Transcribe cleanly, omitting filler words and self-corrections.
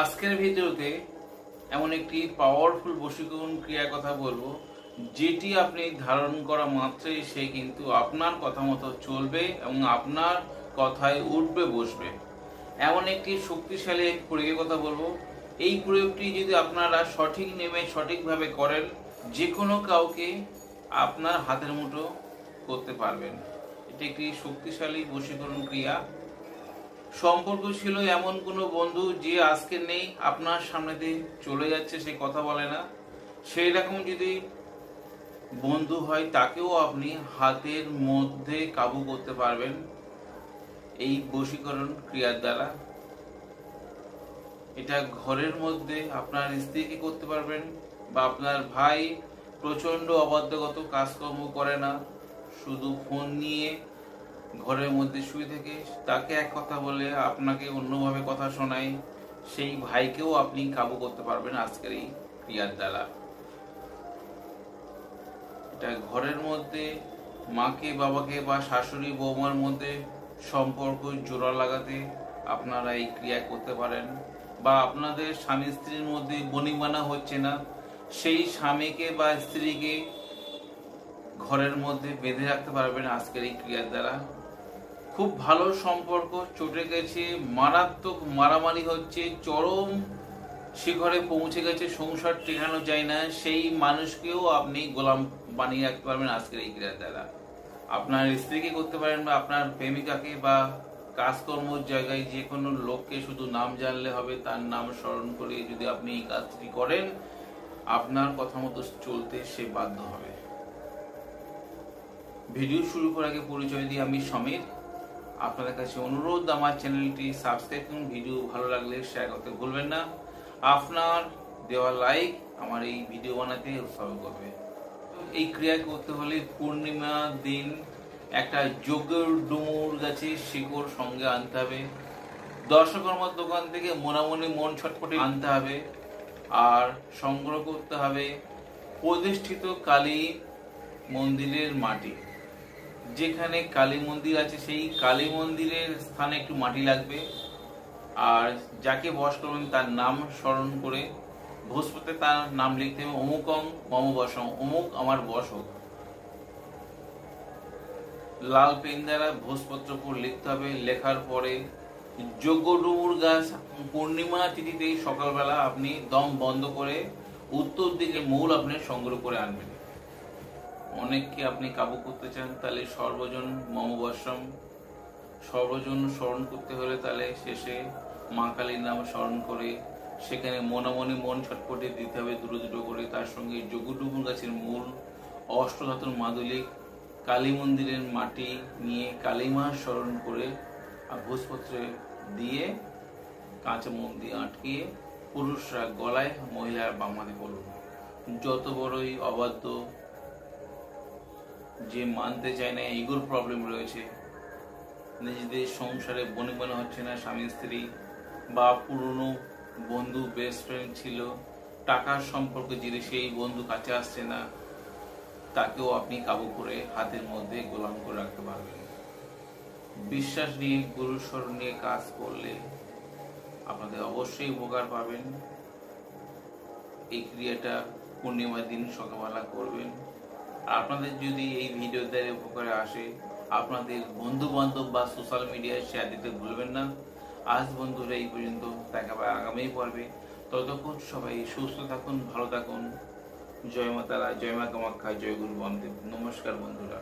আজকের ভিডিওতে এমন একটি পাওয়ারফুল বশীকরণ ক্রিয়ার কথা বলবো, যেটি আপনি ধারণ করা মাত্রই সে কিন্তু আপনার কথা মতো চলবে এবং আপনার কথায় উঠবে বসবে। এমন একটি শক্তিশালী প্রয়োগের কথা বলবো। এই প্রয়োগটি যদি আপনারা সঠিক নেমে সঠিকভাবে করেন, যে কোনো কাউকে আপনার হাতের মুঠো করতে পারবেন। এটি একটি শক্তিশালী বশীকরণ ক্রিয়া। সম্পর্ক ছিল এমন কোনো বন্ধু যে আজকে নেই, আপনার সামনে দিয়ে চলে যাচ্ছে, সে কথা বলে না, সেই রকম যদি বন্ধু হয় তাকেও আপনি হাতের মধ্যে কাবু করতে পারবেন এই বশীকরণ ক্রিয়ার দ্বারা। এটা ঘরের মধ্যে আপনার স্ত্রীকে করতে পারবেন, বা আপনার ভাই প্রচণ্ড অবাধ্যগত, কাজকর্ম করে না, শুধু ফোন নিয়ে ঘরের মধ্যে শুয়ে থেকে তাকে এক কথা বলে আপনাকে অন্যভাবে কথা শোনায়, সেই ভাইকেও আপনি কাবু করতে পারবেন আজকের এই ক্রিয়ার দ্বারা। এটা ঘরের মধ্যে মাকে, বাবাকে বা শাশুড়ি বৌমার মধ্যে সম্পর্ক জোড়া লাগাতে আপনারা এই ক্রিয়া করতে পারেন। বা আপনাদের স্বামী স্ত্রীর মধ্যে বনিবনা হচ্ছে না, সেই স্বামীকে বা স্ত্রীকে ঘরের মধ্যে বেঁধে রাখতে পারবেন আজকের এই ক্রিয়ার দ্বারা। খুব ভালো সম্পর্ক চটে গেছে, মারাত্মক মারামারি হচ্ছে, চরম শিখরে পৌঁছে গেছে, সংসার টেকানো যায় না, সেই মানুষকেও আপনি গোলাম বানিয়ে রাখতে পারবেন আজকের এই ক্রিয়ার দ্বারা। আপনার স্ত্রীকে করতে পারেন, বা আপনার প্রেমিকাকে, বা কাজকর্মের জায়গায় যে কোনো লোককে শুধু নাম জানলে হবে, তার নাম স্মরণ করে যদি আপনি এই কাজটি করেন, আপনার কথা মতো চলতে সে বাধ্য হবে। ভিডিও শুরু করার আগে পরিচয় দিই, আমি সমীর। আপনাদের কাছে অনুরোধ, আমার চ্যানেলটি সাবস্ক্রাইব করুন, ভিডিও ভালো লাগলে শেয়ার করতে ভুলবেন না। আপনার দেওয়া লাইক আমার এই ভিডিও বানাতে উৎসাহ করবে। এই ক্রিয়া করতে হলে পূর্ণিমা দিন একটা যজ্ঞের ডুমুর গাছের শিকড় সঙ্গে আনতে হবে। দর্শকর্মার দোকান থেকে মোনামুনি মন ছটপটে আনতে হবে। আর সংগ্রহ করতে হবে প্রতিষ্ঠিত কালী মন্দিরের মাটি। যেখানে কালী মন্দির আছে সেই কালী মন্দিরের স্থানে একটু মাটি লাগবে। আর যাকে বশ করবেন তার নাম স্মরণ করে ভোজপত্রে তার নাম লিখতে হবে, অমুকং মম বসং, অমুক আমার বশ হোক। লাল পেন দ্বারা ভোজপত্র উপর লিখতে হবে। লেখার পরে যজ্ঞ ডুমুর গাছ পূর্ণিমা তিথিতে সকালবেলা আপনি দম বন্ধ করে উত্তর দিকে মূল আপনি সংগ্রহ করে আনবেন। অনেককে আপনি কাবু করতে চান, তাহলে সর্বজন মম বশম, সর্বজন স্মরণ করতে হলে তাহলে শেষে মা কালীর নাম স্মরণ করে সেখানে মনামনি মন ছটপটে দিতে হবে দুটো দুটো করে। তার সঙ্গে যজ্ঞডুমুর গাছের মূল, অষ্টধাতুর মাদুলিক, কালী মন্দিরের মাটি নিয়ে কালীমা স্মরণ করে আর ভোজপত্রে দিয়ে কাঁচা মোম দিয়ে আটকিয়ে পুরুষরা গলায়, মহিলারা বামাতে বলুন। যত বড়ই অবাধ্য, যে মানতে চায় না, ইগোর প্রবলেম রয়েছে, নিজেদের সংসারে বনিবনা হচ্ছে না, স্বামী স্ত্রী বা পুরনো বন্ধু বেস্ট ফ্রেন্ড ছিল, টাকার সম্পর্কে যে সেই বন্ধু কাছে আসছে না, তাকেও আপনি কাবু করে হাতের মধ্যে গোলাম করে রাখতে পারবেন। বিশ্বাস নিয়ে, গুরু স্মরণ নিয়ে কাজ করলে আপনাদের অবশ্যই উপকার পাবেন। এই ক্রিয়াটা পূর্ণিমার দিন সকালবেলা করবেন। আপনাদের যদি এই ভিডিও দ্বারা উপকারে আসে, আপনাদের বন্ধু বান্ধব বা সোশ্যাল মিডিয়ায় শেয়ার দিতে ভুলবেন না। আজ বন্ধুরা এই পর্যন্ত, দেখা হবে আগামী পর্বে। ততক্ষণ সবাই সুস্থ থাকুন, ভালো থাকুন। জয় মা তারা, জয় মা কামাখ্যা, জয় গুরু বামদেব। নমস্কার বন্ধুরা।